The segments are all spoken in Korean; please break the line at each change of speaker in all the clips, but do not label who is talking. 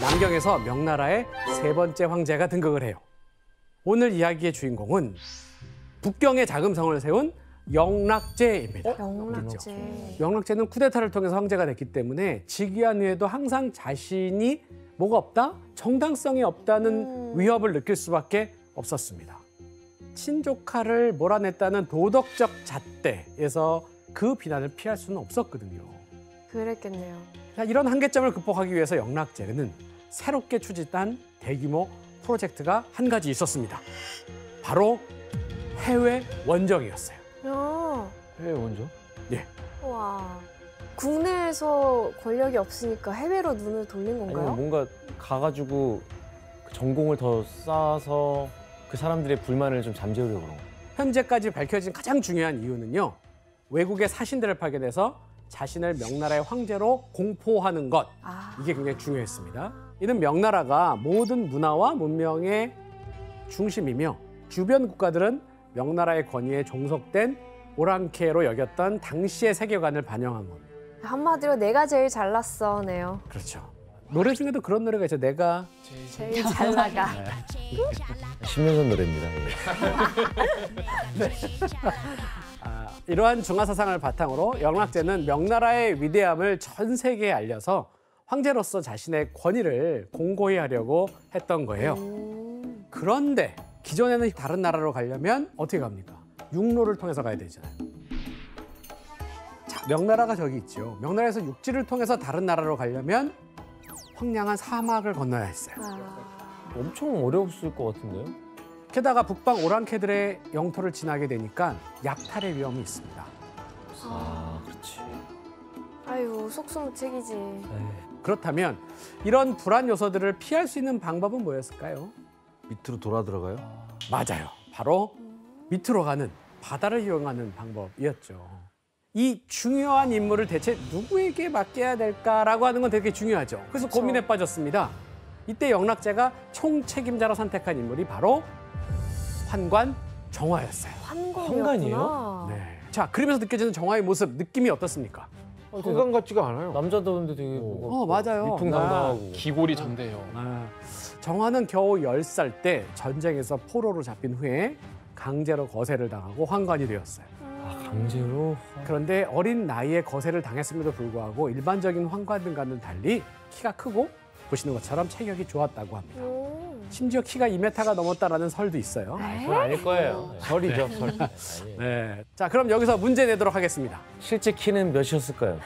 남경에서 명나라의 세 번째 황제가 등극을 해요. 오늘 이야기의 주인공은 북경에 자금성을 세운 영락제입니다.
영락제.
영락제는 쿠데타를 통해서 황제가 됐기 때문에 즉위한 후에도 항상 자신이 뭐가 없다? 정당성이 없다는 위협을 느낄 수밖에 없었습니다. 친조카를 몰아냈다는 도덕적 잣대에서 그 비난을 피할 수는 없었거든요.
그랬겠네요.
자, 이런 한계점을 극복하기 위해서 영락제는 새롭게 추진한 대규모 프로젝트가 한 가지 있었습니다. 바로 해외 원정이었어요.
야,
해외 원정?
예.
와. 국내에서 권력이 없으니까 해외로 눈을 돌린
아니면
건가요?
뭔가 가가지고 그 전공을 더 쌓아서 그 사람들의 불만을 좀 잠재우려고 그런 거.
현재까지 밝혀진 가장 중요한 이유는요. 외국의 사신들을 파견해서 자신을 명나라의 황제로 공포하는 것.
아.
이게 굉장히 중요했습니다. 이는 명나라가 모든 문화와 문명의 중심이며 주변 국가들은 명나라의 권위에 종속된 오랑캐로 여겼던 당시의 세계관을 반영한 겁니다.
한마디로 내가 제일 잘났어네요.
그렇죠. 노래 중에도 그런 노래가 있죠. 내가
제일 잘 나가.
10년 전 노래입니다.
이러한 중화사상을 바탕으로 영락제는 명나라의 위대함을 전 세계에 알려서 황제로서 자신의 권위를 공고히 하려고 했던 거예요. 그런데 기존에는 다른 나라로 가려면 어떻게 갑니까? 육로를 통해서 가야 되잖아요. 자, 명나라가 저기 있죠. 명나라에서 육지를 통해서 다른 나라로 가려면 황량한 사막을 건너야 했어요.
엄청 어려웠을 것 같은데요?
게다가 북방 오랑캐들의 영토를 지나게 되니까 약탈의 위험이 있습니다.
아, 그렇지.
아유, 속수무책이지.
그렇다면 이런 불안 요소들을 피할 수 있는 방법은 뭐였을까요?
밑으로 돌아 들어가요?
맞아요. 바로 밑으로 가는 바다를 이용하는 방법이었죠. 이 중요한 임무를 대체 누구에게 맡겨야 될까라고 하는 건 되게 중요하죠. 그래서
그쵸.
고민에 빠졌습니다. 이때 영락제가 총책임자로 선택한 인물이 바로 환관 정화였어요.
환관이었구나.
네. 자, 그러면서 느껴지는 정화의 모습, 느낌이 어떻습니까?
건강 같지가 않아요.
남자다운데 되게
맞아요.
위풍당당하고.
기골이 장대요.
정화는 겨우 10살 때 전쟁에서 포로로 잡힌 후에 강제로 거세를 당하고 환관이 되었어요.
아, 강제로?
그런데 어린 나이에 거세를 당했음에도 불구하고 일반적인 환관들과는 달리 키가 크고 보시는 것처럼 체격이 좋았다고 합니다. 심지어 키가 2m가 넘었다라는 설도 있어요.
그건 아닐 거예요.
설이죠, 설.
아니에요.
네. 자, 그럼 여기서 문제 내도록 하겠습니다.
실제 키는 몇이었을까요?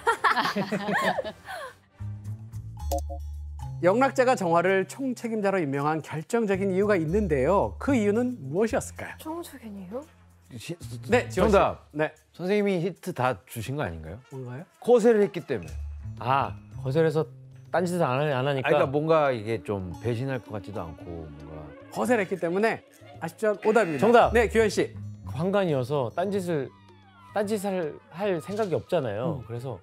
영락제가 정화를 총책임자로 임명한 결정적인 이유가 있는데요. 그 이유는 무엇이었을까요?
총책임이요?
네, 지원 씨.
정답.
네,
선생님이 힌트 다 주신 거 아닌가요?
뭔가요?
거세를 했기 때문에.
아, 거절해서 딴짓을 안 하니까.
그러니까 뭔가 이게 좀 배신할 것 같지도 않고 뭔가.
거세를 했기 때문에 아쉽죠? 오답입니다.
정답!
네, 규현 씨.
환관이어서 딴짓을 할 생각이 없잖아요. 그래서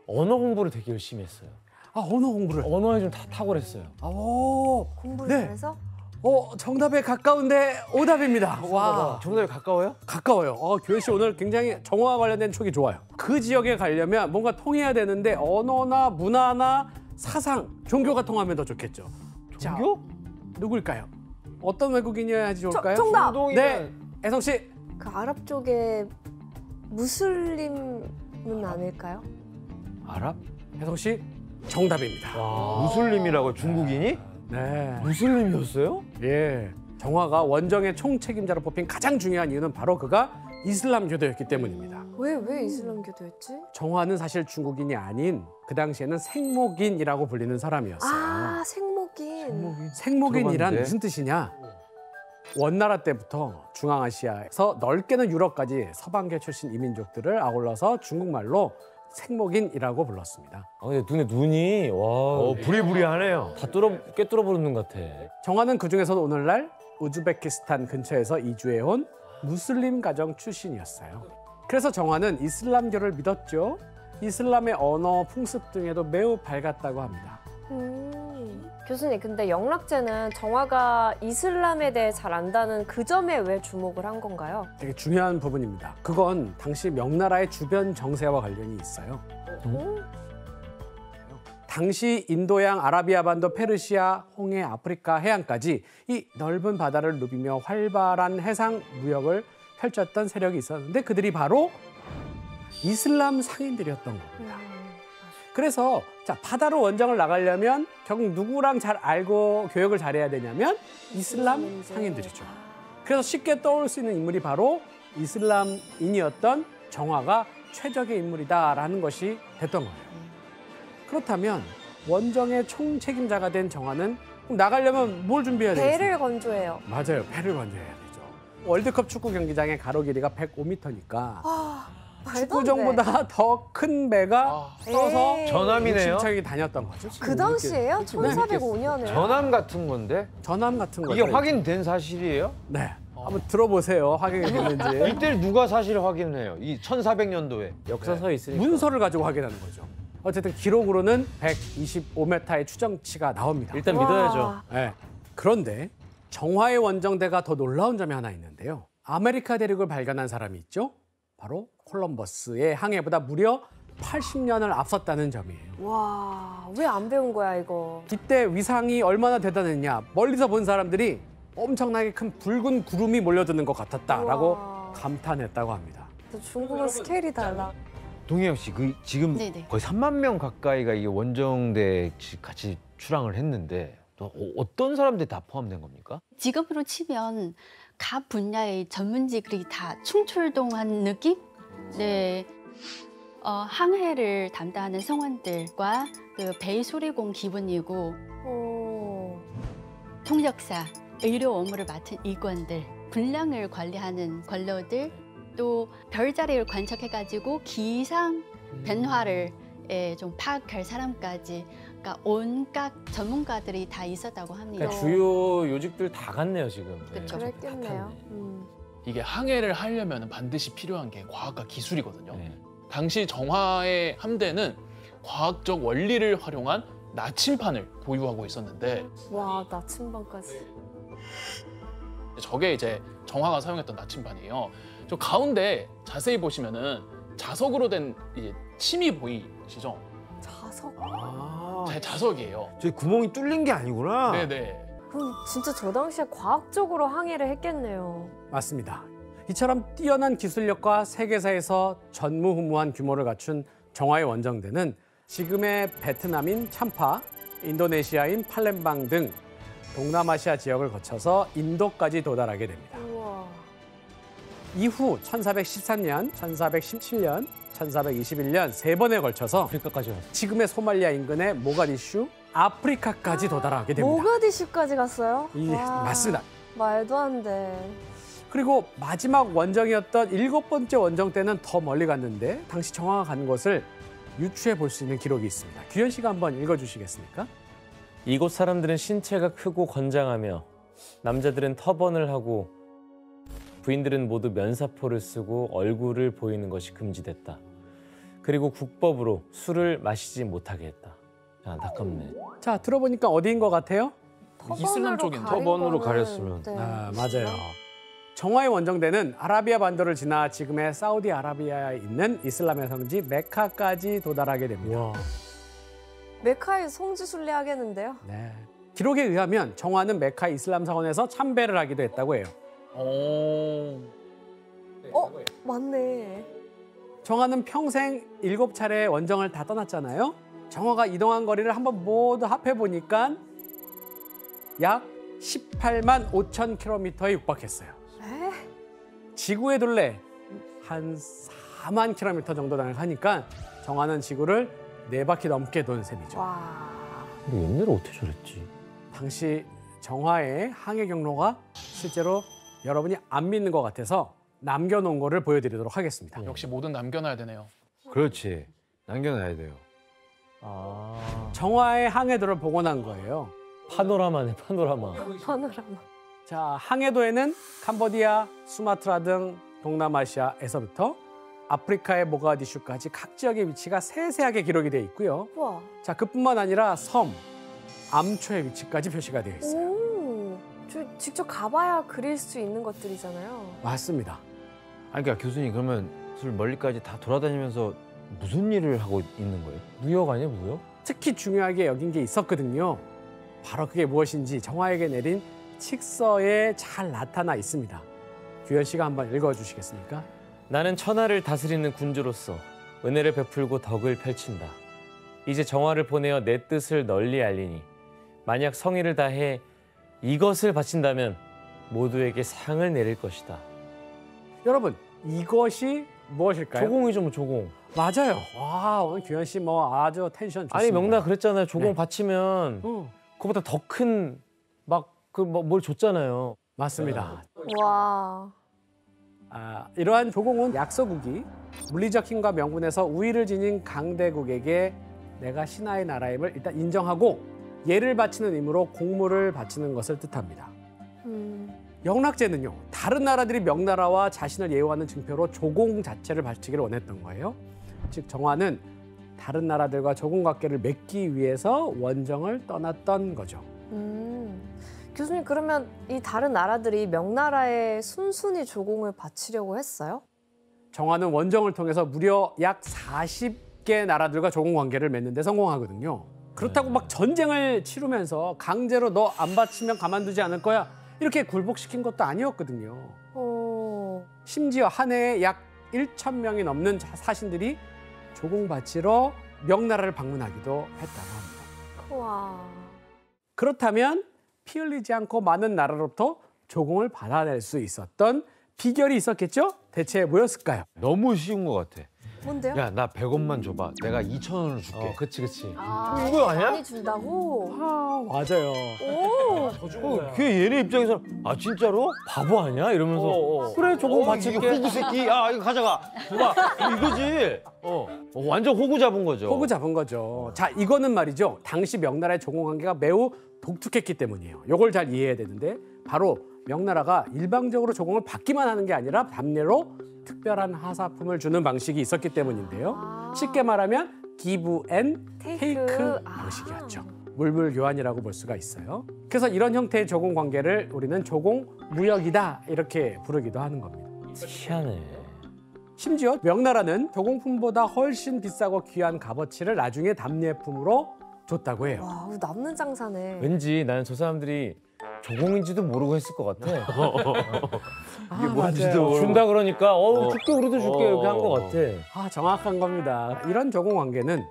언어 공부를 되게 열심히 했어요.
아, 언어 공부를.
언어에 좀 다 탁월했어요.
오,
공부를
네.
잘해서?
정답에 가까운데 오답입니다. 와,
정답에 가까워요?
가까워요. 규현 씨 오늘 굉장히 정화와 관련된 촉이 좋아요. 그 지역에 가려면 뭔가 통해야 되는데 언어나 문화나 사상, 종교가 통하면 더 좋겠죠.
종교?
자, 누굴까요? 어떤 외국인이어야지 좋을까요?
정답!
네, 애성 씨.
그 아랍 쪽에 무슬림은 아닐까요?
아랍?
혜성 씨 정답입니다.
무슬림이라고 중국인이?
네.
무슬림이었어요?
예. 정화가 원정의 총책임자로 뽑힌 가장 중요한 이유는 바로 그가 이슬람교도였기 때문입니다.
왜 이슬람교도였지?
정화는 사실 중국인이 아닌 그 당시에는 생목인이라고 불리는 사람이었어요.
아, 생목인.
생목인이란
들어봤는데.
무슨 뜻이냐? 원나라 때부터 중앙아시아에서 넓게는 유럽까지 서방계 출신 이민족들을 아울러서 중국말로 생목인이라고 불렀습니다.
아, 근데 눈이 와,
부리부리하네요.
다 꿰뚫어 보는 눈 같아.
정화는 그중에서도 오늘날 우즈베키스탄 근처에서 이주해온 무슬림 가정 출신이었어요. 그래서 정화는 이슬람교를 믿었죠. 이슬람의 언어, 풍습 등에도 매우 밝았다고 합니다.
교수님, 근데 영락제는 정화가 이슬람에 대해 잘 안다는 그 점에 왜 주목을 한 건가요?
되게 중요한 부분입니다. 그건 당시 명나라의 주변 정세와 관련이 있어요. 당시 인도양, 아라비아 반도, 페르시아, 홍해, 아프리카 해안까지 이 넓은 바다를 누비며 활발한 해상 무역을 펼쳤던 세력이 있었는데 그들이 바로 이슬람 상인들이었던 겁니다. 그래서 자, 바다로 원정을 나가려면 결국 누구랑 잘 알고 교역을 잘해야 되냐면 이슬람 상인들이죠. 그래서 쉽게 떠올 수 있는 인물이 바로 이슬람인이었던 정화가 최적의 인물이다라는 것이 됐던 거예요. 그렇다면 원정의 총책임자가 된 정화는 그럼 나가려면 뭘 준비해야 되겠습니까?
배를 건조해요.
맞아요. 배를 건져야 되죠. 월드컵 축구 경기장의 가로 길이가 105m니까 축구장보다 더 큰 배가 떠서
에이.
전함이네요.
신청이 다녔던 거죠.
그 당시에요? 1405년에.
전함 같은 건데
전함 같은 거죠.
이게 확인된 사실이에요?
네. 한번 들어보세요. 확인이 됐는지.
이때 누가 사실을 확인해요? 이 1400년도에.
역사서에 있으니까.
문서를 가지고 확인하는 거죠. 어쨌든 기록으로는 125m의 추정치가 나옵니다.
일단
와.
믿어야죠.
네. 그런데 정화의 원정대가 더 놀라운 점이 하나 있는데요. 아메리카 대륙을 발견한 사람이 있죠. 바로 콜럼버스의 항해보다 무려 80년을 앞섰다는 점이에요.
와, 왜 안 배운 거야, 이거?
이때 위상이 얼마나 대단했냐. 멀리서 본 사람들이 엄청나게 큰 붉은 구름이 몰려드는 것 같았다라고
우와.
감탄했다고 합니다.
중국은 스케일이 달라.
동혜영 씨, 지금
네네.
거의 3만 명 가까이가 이 원정대에 같이 출항을 했는데 또 어떤 사람들이 다 포함된 겁니까?
직업으로 치면 각 분야의 전문직들이 다 충출동한 느낌? 네. 항해를 담당하는 성원들과 그 배수리공 기분이고
오.
통역사, 의료 업무를 맡은 이관들, 분량을 관리하는 관료들, 또 별자리를 관측해가지고 기상 변화를 좀 파악할 사람까지, 그러니까 온갖 전문가들이 다 있었다고 합니다.
그러니까 주요 요직들 다 갔네요 지금.
그쵸.
그랬겠네요.
이게 항해를 하려면 반드시 필요한 게 과학과 기술이거든요.
네.
당시 정화의 함대는 과학적 원리를 활용한 나침판을 보유하고 있었는데
와, 나침반까지.
저게 이제 정화가 사용했던 나침판이에요. 저 가운데 자세히 보시면은 자석으로 된 이제 침이 보이시죠?
자석?
자석이에요.
저기 구멍이 뚫린 게 아니구나.
네네.
그럼 진짜 저 당시에 과학적으로 항해를 했겠네요.
맞습니다. 이처럼 뛰어난 기술력과 세계사에서 전무후무한 규모를 갖춘 정화의 원정대는 지금의 베트남인 참파, 인도네시아인 팔렘방 등 동남아시아 지역을 거쳐서 인도까지 도달하게 됩니다.
우와.
이후 1413년, 1417년, 1421년 세 번에 걸쳐서
아프리카까지 왔어.
지금의 소말리아 인근의 모가디슈, 아프리카까지 도달하게 됩니다.
모가디슈까지 갔어요? 와,
맞습니다.
말도 안 돼.
그리고 마지막 원정이었던 7번째 원정 때는 더 멀리 갔는데 당시 정화가 간 곳을 유추해 볼 수 있는 기록이 있습니다. 규현 씨가 한번 읽어주시겠습니까?
이곳 사람들은 신체가 크고 건장하며 남자들은 터번을 하고 부인들은 모두 면사포를 쓰고 얼굴을 보이는 것이 금지됐다. 그리고 국법으로 술을 마시지 못하게 했다. 안타깝네.
자, 들어보니까 어디인 것 같아요?
이슬람 쪽인데.
터번으로 가렸으면.
네.
아, 맞아요. 정화의 원정대는 아라비아 반도를 지나 지금의 사우디아라비아에 있는 이슬람의 성지 메카까지 도달하게 됩니다.
와.
메카에 성지순례 하겠는데요?
네. 기록에 의하면 정화는 메카 이슬람 사원에서 참배를 하기도 했다고 해요.
오.
맞네.
정화는 평생 7차례 원정을 다 떠났잖아요. 정화가 이동한 거리를 한번 모두 합해 보니까 약 18만 5천 킬로미터에 육박했어요.
에?
지구의 둘레 한 4만 킬로미터 정도 하니까 정화는 지구를 4바퀴 넘게 도는 셈이죠.
와.
근데 옛날에 어떻게 저랬지?
당시 정화의 항해 경로가 실제로 여러분이 안 믿는 것 같아서 남겨놓은 거를 보여드리도록 하겠습니다.
역시 뭐든 남겨놔야 되네요.
그렇지. 남겨놔야 돼요.
아.
정화의 항해도를 복원한 거예요.
파노라마네 파노라마.
파노라마.
자, 항해도에는 캄보디아, 수마트라 등 동남아시아에서부터 아프리카의 모가디슈까지 각 지역의 위치가 세세하게 기록이 되어 있고요.
우와.
자, 그뿐만 아니라 섬, 암초의 위치까지 표시가 되어 있어요.
오. 저 직접 가봐야 그릴 수 있는 것들이잖아요.
맞습니다.
아니, 그러니까 교수님 그러면 술 멀리까지 다 돌아다니면서 무슨 일을 하고 있는 거예요?
무역 아니야 무역?
특히 중요하게 여긴 게 있었거든요. 바로 그게 무엇인지 정화에게 내린 칙서에 잘 나타나 있습니다. 규현 씨가 한번 읽어주시겠습니까?
나는 천하를 다스리는 군주로서 은혜를 베풀고 덕을 펼친다. 이제 정화를 보내어 내 뜻을 널리 알리니 만약 성의를 다해 이것을 바친다면 모두에게 상을 내릴 것이다.
여러분, 이것이 무엇일까요?
조공이죠, 뭐 조공.
맞아요. 와, 오늘 규현 씨 뭐 아주 텐션 좋습니다.
아니 명나 그랬잖아요. 조공
네.
바치면 그보다 더 큰 막 그 뭐 뭘 줬잖아요.
맞습니다.
와.
이러한 조공은 약소국이 물리적 힘과 명분에서 우위를 지닌 강대국에게 내가 신하의 나라임을 일단 인정하고 예를 바치는 의무로 공물을 바치는 것을 뜻합니다. 영락제는요, 다른 나라들이 명나라와 자신을 예우하는 증표로 조공 자체를 바치기를 원했던 거예요. 즉 정화는 다른 나라들과 조공 관계를 맺기 위해서 원정을 떠났던 거죠.
교수님, 그러면 이 다른 나라들이 명나라에 순순히 조공을 바치려고 했어요?
정화는 원정을 통해서 무려 약 40개 나라들과 조공 관계를 맺는 데 성공하거든요. 그렇다고 막 전쟁을 치르면서 강제로 너 안 바치면 가만두지 않을 거야, 이렇게 굴복시킨 것도 아니었거든요. 심지어 한 해에 약 1,000명이 넘는 사신들이 조공 바치러 명나라를 방문하기도 했다고 합니다.
와.
그렇다면 피 흘리지 않고 많은 나라로부터 조공을 받아낼 수 있었던 비결이 있었겠죠? 대체 뭐였을까요?
너무 쉬운 것 같아.
뭔데요?
야, 나 100원만 줘봐. 내가 2,000원을 줄게.
그치.
이거 아니야?
많이 준다고?
맞아요.
오.
걔 얘네 입장에서 아 진짜로?
바보 아니야? 이러면서 그래 조공
이게
바칠게.
호구 새끼. 야 이거 가져가. 봐봐 이거지. 완전 호구 잡은 거죠.
호구 잡은 거죠. 자, 이거는 말이죠, 당시 명나라의 조공 관계가 매우 독특했기 때문이에요. 이걸 잘 이해해야 되는데, 바로 명나라가 일방적으로 조공을 받기만 하는 게 아니라 답례로 특별한 하사품을 주는 방식이 있었기 때문인데요. 쉽게 말하면 기브 앤 테이크 방식이었죠. 물물 교환이라고 볼 수가 있어요. 그래서 이런 형태의 조공 관계를 우리는 조공 무역이다 이렇게 부르기도 하는 겁니다.
희한해.
심지어 명나라는 조공품보다 훨씬 비싸고 귀한 값어치를 나중에 답례품으로 줬다고 해요.
와, 남는 장사네.
왠지 나는 저 사람들이 조공인지도 모르고 했을 것 같아.
이게 뭔지도
준다 그러니까 줄게 우리도 줄게 이렇게 한 것 같아.
정확한 겁니다. 이런 조공 관계는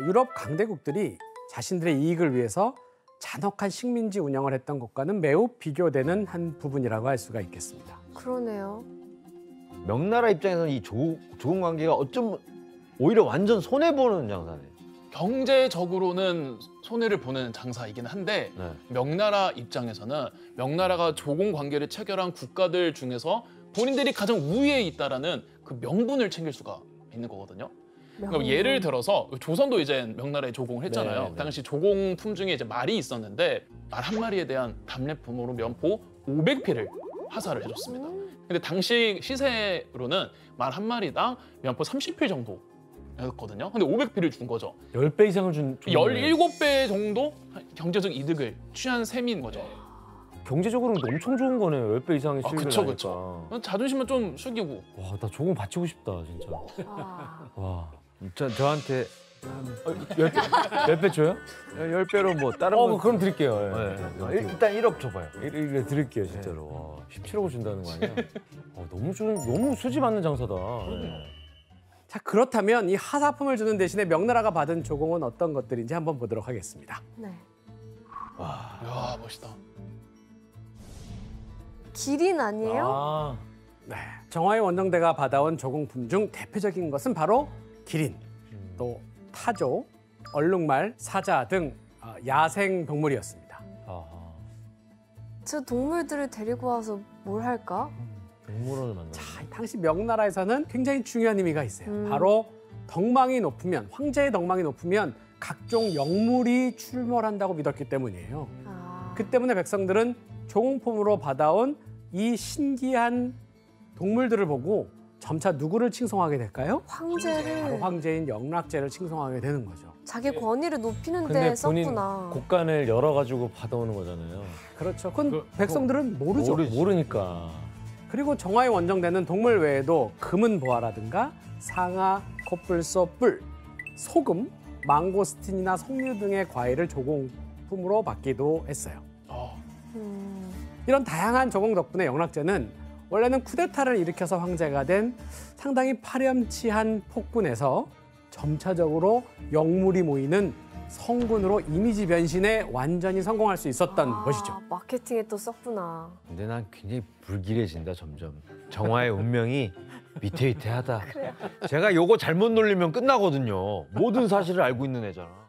유럽 강대국들이 자신들의 이익을 위해서 잔혹한 식민지 운영을 했던 것과는 매우 비교되는 한 부분이라고 할 수가 있겠습니다.
그러네요.
명나라 입장에서는 이 조공 관계가 어쩌면 오히려 완전 손해 보는 장사네.
경제적으로는 손해를 보는 장사이긴 한데
네.
명나라 입장에서는 명나라가 조공 관계를 체결한 국가들 중에서 본인들이 가장 우위에 있다라는 그 명분을 챙길 수가 있는 거거든요. 그러니까 예를 들어서 조선도 이제 명나라에 조공을 했잖아요.
네.
당시 조공품 중에 이제 말이 있었는데 말 한 마리에 대한 답례품으로 면포 500피를 하사를 해줬습니다. 근데 당시 시세로는 말 한 마리당 면포 30필 정도 였거든요. 근데 500피를 준 거죠.
10배 이상을 준
17배 정도 경제적 이득을 취한 셈인 거죠.
경제적으로는 엄청 좋은 거네요. 10배 이상의 수익을
그쵸,
나니까.
그쵸. 자존심은 좀 숙이고.
와, 나 조공 바치고 싶다, 진짜. 와.
저한테
10배 줘요?
10배로 뭐 다른 거
그럼 드릴게요. 예.
일단 1억 줘봐요.
이래 드릴게요, 진짜로. 와, 17억을 준다는 거 아니야? 너무 수지 맞는 장사다.
자, 그렇다면 이 하사품을 주는 대신에 명나라가 받은 조공은 어떤 것들인지 한번 보도록 하겠습니다.
네.
이야, 멋있다.
기린 아니에요?
네, 정화의 원정대가 받아온 조공품 중 대표적인 것은 바로 기린, 또 타조, 얼룩말, 사자 등 야생 동물이었습니다.
저 동물들을 데리고 와서 뭘 할까?
동물원을 만나.
자, 당시 명나라에서는 굉장히 중요한 의미가 있어요. 바로 덕망이 높으면, 황제의 덕망이 높으면 각종 영물이 출몰한다고 믿었기 때문이에요. 그 때문에 백성들은 조공품으로 받아온 이 신기한 동물들을 보고 점차 누구를 칭송하게 될까요?
황제를.
바로 황제인 영락제를 칭송하게 되는 거죠.
자기 권위를 높이는 데
근데 본인
썼구나.
곡간을 열어가지고 받아오는 거잖아요.
그렇죠. 그건 백성들은 모르죠.
모르니까.
그리고 정화의 원정대는 동물 외에도 금은 보화라든가 상아, 코뿔소, 뿔, 소금, 망고스틴이나 석류 등의 과일을 조공품으로 받기도 했어요. 이런 다양한 조공 덕분에 영락제는 원래는 쿠데타를 일으켜서 황제가 된 상당히 파렴치한 폭군에서 점차적으로 영물이 모이는 성군으로 이미지 변신에 완전히 성공할 수 있었던 것이죠.
마케팅에 또 썼구나.
근데 난 굉장히 불길해진다 점점. 정화의 운명이 위태위태하다. 제가 요거 잘못 놀리면 끝나거든요. 모든 사실을 알고 있는 애잖아.